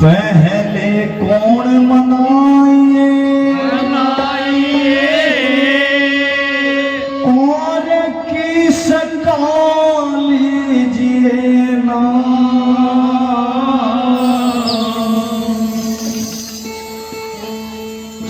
पहले कौन मनाइए और किस का लीजिए ना,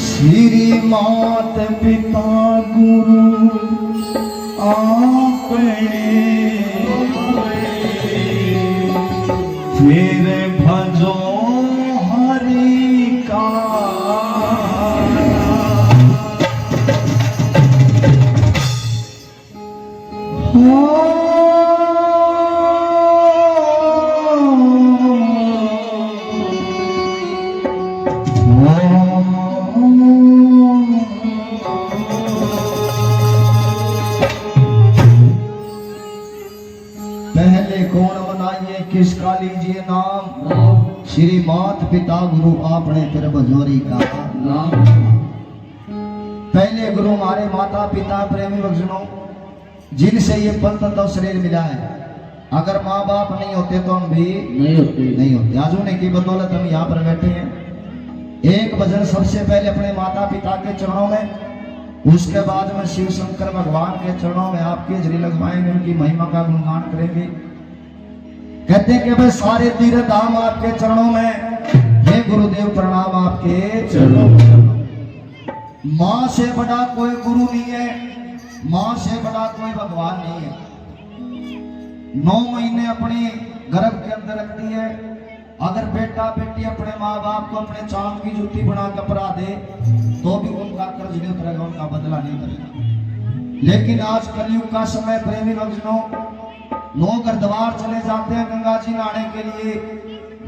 श्री मात पिता गुरु आपने, फिर भजो हरि का। पहले कौन मनाइए किसका लीजिए नाम, श्री मात पिता गुरु आपने फिर भजोरी का नाम। पहले गुरु हमारे माता पिता प्रेमी भक्तों जिनसे ये पंथ तो शरीर मिला है। अगर माँ बाप नहीं होते तो हम भी नहीं होते। आज उन्हीं की बदौलत हम यहाँ पर बैठे हैं। एक भजन सबसे पहले अपने माता पिता के चरणों में, उसके बाद में शिव शंकर भगवान के चरणों में आपकी हाजरी लगवाएंगे, उनकी महिमा का गुणगान करेंगे। कहते हैं कि भाई सारे तीर्थ धाम आपके चरणों में, हे गुरुदेव प्रणाम आपके चरणों में। माँ से बड़ा कोई गुरु नहीं है, माँ से बड़ा कोई भगवान नहीं है। 9 महीने अपने गर्भ के अंदर रखती है। अगर बेटा बेटी अपने माँ बाप को अपने चांद की जूती बना कर परा दे तो भी उनका कर्ज नहीं उतरेगा, उनका बदला नहीं करेगा। लेकिन आज कलयुग का समय प्रेमी भक्तों, लोग हरिद्वार चले जाते हैं गंगा जी नहाने के लिए,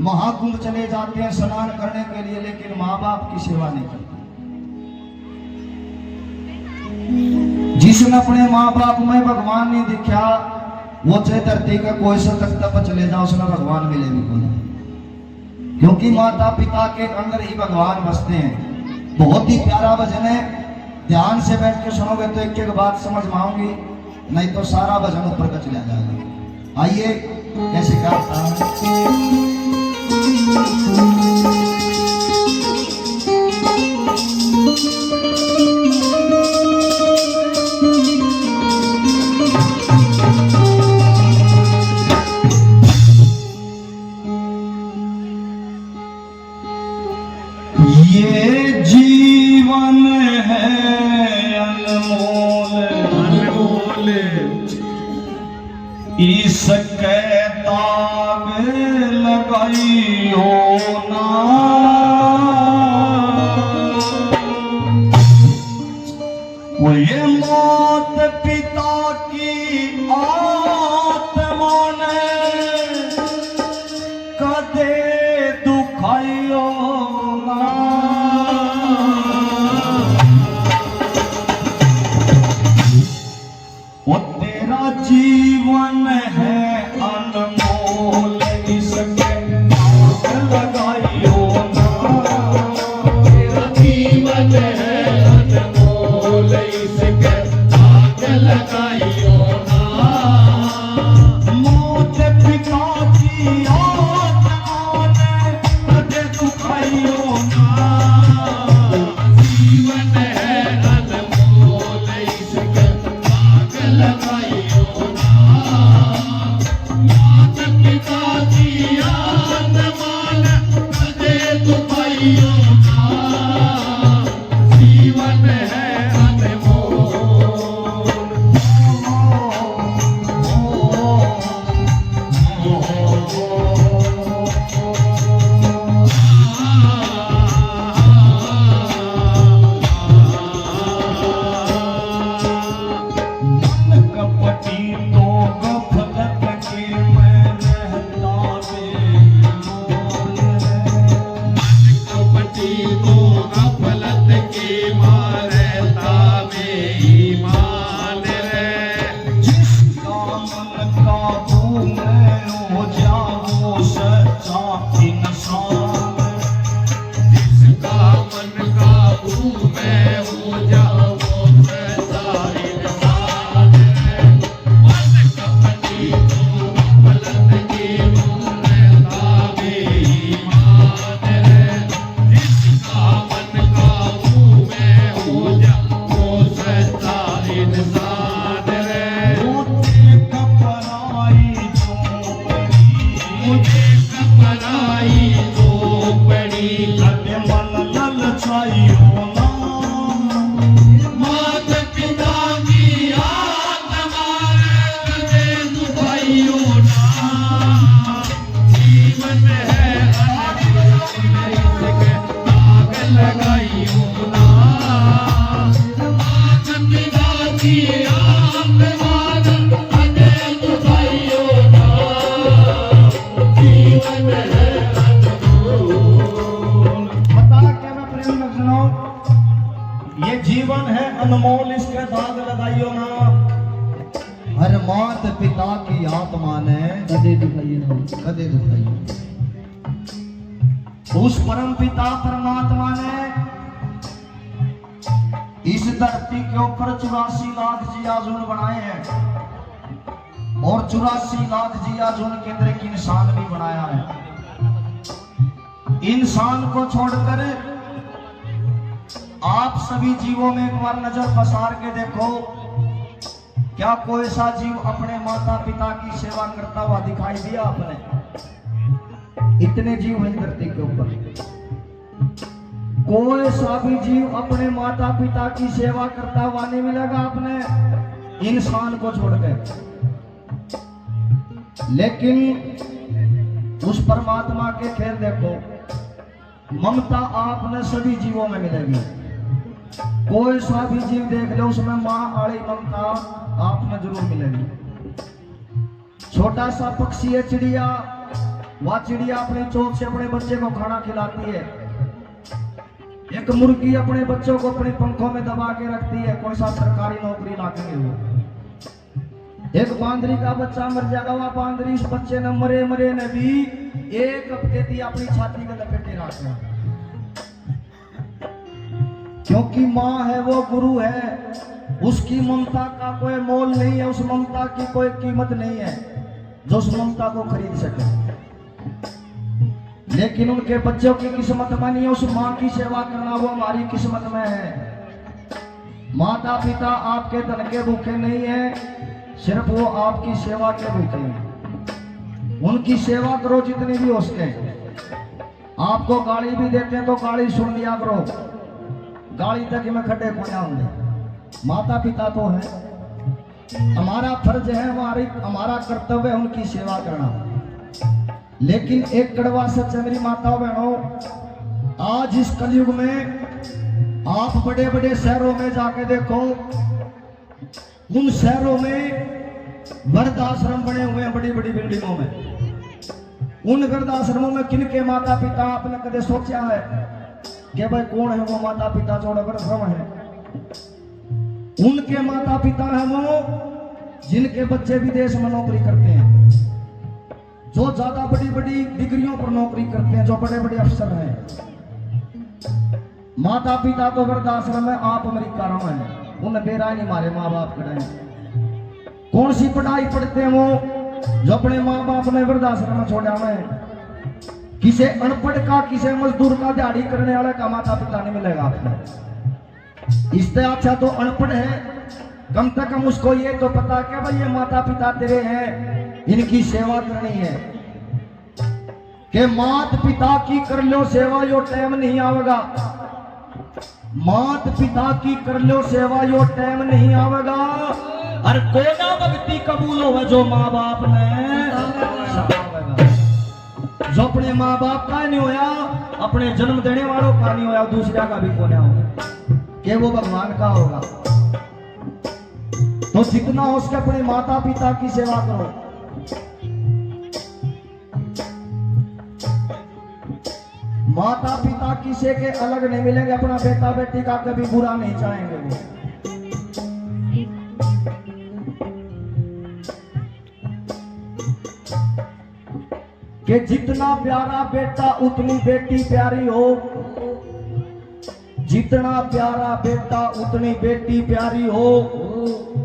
महाकुंभ चले जाते हैं स्नान करने के लिए, लेकिन माँ बाप की सेवा नहीं करते। जिसने अपने माँ बाप में भगवान नहीं दिखा, वो चाहे धरती का कोई सा तख्ता पर चले जाओ, उसमें भगवान मिले भी कोई, क्योंकि माता पिता के अंदर ही भगवान बसते हैं। बहुत ही प्यारा भजन है, ध्यान से बैठ के सुनोगे तो एक एक बात समझ में आऊंगी, नहीं तो सारा भजन ऊपर का चला जाएगा। आइए कैसे गाता है। ये जीवन है अनमोल अनमोल, इसके दाग लगाइयो ना, ये मात पिता की आत्मा ने कदे दुखाइयो ना। वो तेरा जीवन है अनमोल, इसके दाग लगाइयो ना मात पिता की आप मान अने दुखाइयो ना जीवन है अनमोल। बता क्या मैं प्रेम में सुनाऊं, ये जीवन है अनमोल, इसके दाग लगाइयो ना। हर मात पिता की आत्मा ने कदे दुखाइए ना कदे दुखाई। उस परम पिता परमात्मा ने इस धरती के ऊपर 84 लाख जियाजून बनाए हैं और 84 लाख जियाजून के अंदर एक इंसान भी बनाया है। इंसान को छोड़कर आप सभी जीवों में एक बार नजर पसार के देखो, क्या कोई सा जीव अपने माता पिता की सेवा करता हुआ दिखाई दिया आपने? इतने जीव हैं धरती के ऊपर, कोई सा भी जीव अपने माता पिता की सेवा करता हुआ नहीं मिलेगा आपने, इंसान को छोड़कर। लेकिन उस परमात्मा के खेल देखो, ममता आपने सभी जीवों में मिलेगी। कोई सा भी जीव देख लो, उसमें माँ वाली ममता आपने जरूर मिलेगी। छोटा सा पक्षी है चिड़िया, वह चिड़िया अपनी चोंच से अपने बच्चे को खाना खिलाती है। एक मुर्गी अपने बच्चों को अपने पंखों में दबा के रखती है, कोई सा सरकारी नौकरी लागे वो। एक बांदरी का बच्चा मर जाएगा, वह बांदरी उस बच्चे ने मरे मरे ने भी एक हफ्ते थी अपनी छाती में लपेटे रखा, क्योंकि माँ है वो गुरु है, उसकी ममता का कोई मोल नहीं है, उस ममता की कोई कीमत नहीं है जो उस ममता को खरीद सके। लेकिन उनके बच्चों की किस्मत में नहीं है, उस माँ की सेवा करना वो हमारी किस्मत में है। माता पिता आपके धन के भूखे नहीं है, सिर्फ वो आपकी सेवा के भूखे हैं। उनकी सेवा करो जितनी भी हो सके। आपको गाली भी देते हैं तो गाली सुन लिया करो, गाली तक में खड्डे खोया होंगे। माता पिता तो है, हमारा फर्ज है, हमारा कर्तव्य है उनकी सेवा करना। लेकिन एक कड़वा सच है मेरी माताओं बहनों, आज इस कलयुग में आप बड़े बड़े शहरों में जाके देखो, उन शहरों में वृद्धाश्रम बने हुए हैं बड़ी बड़ी बिल्डिंगों में। उन वृद्धाश्रमों में किनके माता पिता आपने कदे सोचा है कि भाई कौन है वो माता पिता जो वृद्धाश्रम है? उनके माता पिता हैं वो जिनके बच्चे विदेश में नौकरी करते हैं, जो ज्यादा बड़ी बड़ी डिग्रियों पर नौकरी करते हैं, जो बड़े बड़े अफसर हैं। माता पिता तो वृद्धाश्रम में, आप अमेरिका में हैं, उन बेरा नहीं मारे माँ बाप खड़े हैं। कौन सी पढ़ाई पढ़ते हैं वो जो अपने माँ बाप ने वृद्धाश्रम में छोड़ा हुआ है? किसे अनपढ़ का, किसे मजदूर का, दिहाड़ी करने वाले का माता पिता नहीं मिलेगा आपको। इससे अच्छा तो अनपढ़ है, कम से कम उसको ये तो पता क्या भाई ये माता पिता तेरे हैं, इनकी सेवा करनी है। कि मात पिता की कर लो सेवा, यो टाइम नहीं आवेगा। मात पिता की कर लो सेवा, यो टाइम नहीं आवेगा। और कोना भक्ति कबूल हो जो माँ बाप ने जो अपने माँ बाप का नहीं होया, अपने जन्म देने वालों का नहीं होया, दूसरा का भी कोना होगा कि वो भगवान का होगा। तो जितना हो सके अपने माता पिता की सेवा करो। माता पिता किसी के अलग नहीं मिलेंगे, अपना बेटा बेटी का कभी बुरा नहीं चाहेंगे वो। कि जितना प्यारा बेटा उतनी बेटी प्यारी हो, जितना प्यारा बेटा उतनी बेटी प्यारी हो।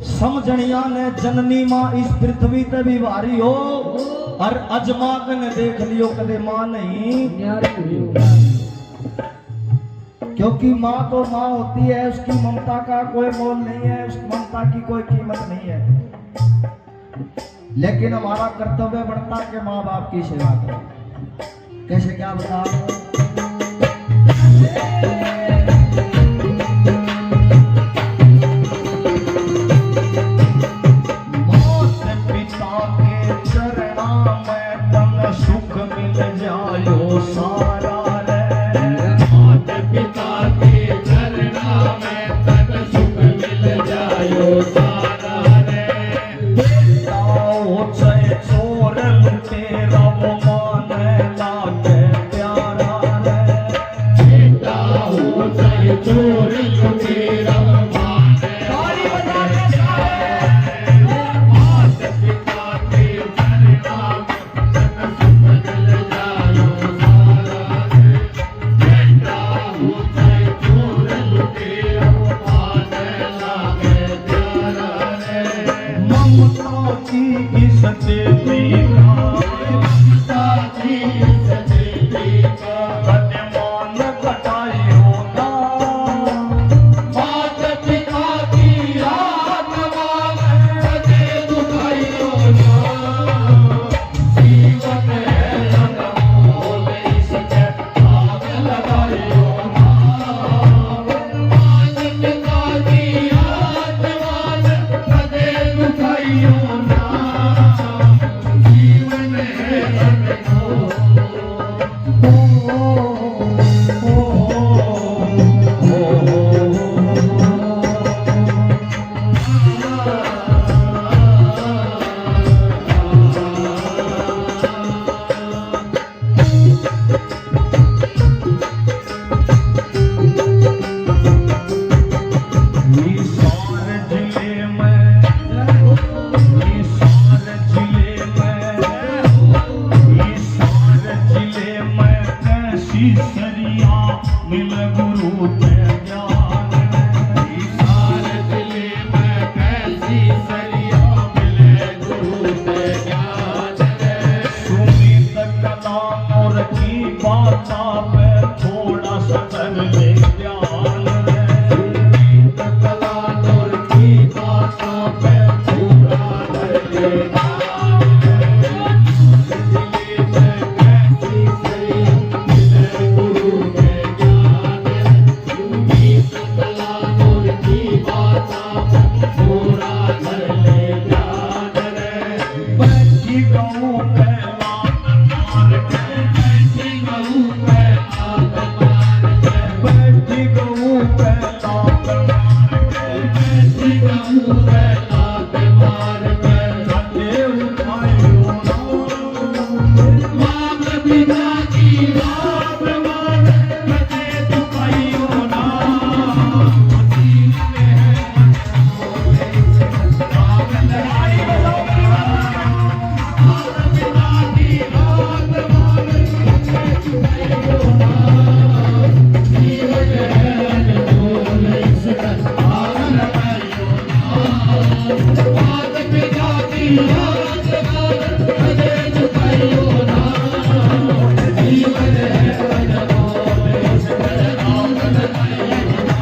समझनिया ने जननी माँ इस पृथ्वी ते भी भारी हो, और अजमा ने देख लियो कदे माँ नहीं, क्योंकि माँ तो माँ होती है, उसकी ममता का कोई मोल नहीं है, उस ममता की कोई कीमत नहीं है। लेकिन हमारा कर्तव्य बनता है कि माँ बाप की सेवा करो। कैसे क्या बताओ? सुख मिल जायो सारा रे, मात पिता चाहे चोर लुटेरा माने ताली बजा के सारे मात पिता के चरणा में समझ जायो सारा रे बेटा हो चाहे चोर लुटेरा माने लागे प्यारा रे ममता की इस देवी का ममता की सदेवी का कदमान घटायो ना मात पिता की आत्मा में सदे दुखाइयो ना जीवन है लगो नहीं सके आग लगाइयो ना मात पिता की आत्मा में सदे दुखाइयो ना जीवन है लगो निसार जिले में निसार जिले में कैसी सरिया मिल गुरु के ज्ञान सारे दिले में कैसी सरिया मिले गुरु के ज्ञान रे सुमित कला मोर की बाता पे थोड़ा सा कर ले ध्यान कला नूर की बातों पे पूरा धर ले दिले में कैसी सरिया मिले गुरु के ज्ञान रे कला नूर की बातों पे पूरा धर ले ज्ञान रे बैठी गऊ कैला मार के बैठी गऊ पे आग मार के बैठी गऊ कैला मार के बैठी गऊ पे आग मार के सदे उठायो ना मांग पिता की बात मान कदे दुखाइयो ना जीवन है आग लगाई मांग पिता की बात मान कदे दुखाइयो ना जीवन है जो नहीं सकता आग लगाइयो ना मांग पिता की बात मान कदे दुखाइयो ना जीवन है जो नहीं सकता आग लगाइयो ना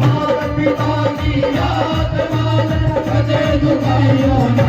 मांग पिता की बात मान कदे दुखाइयो ना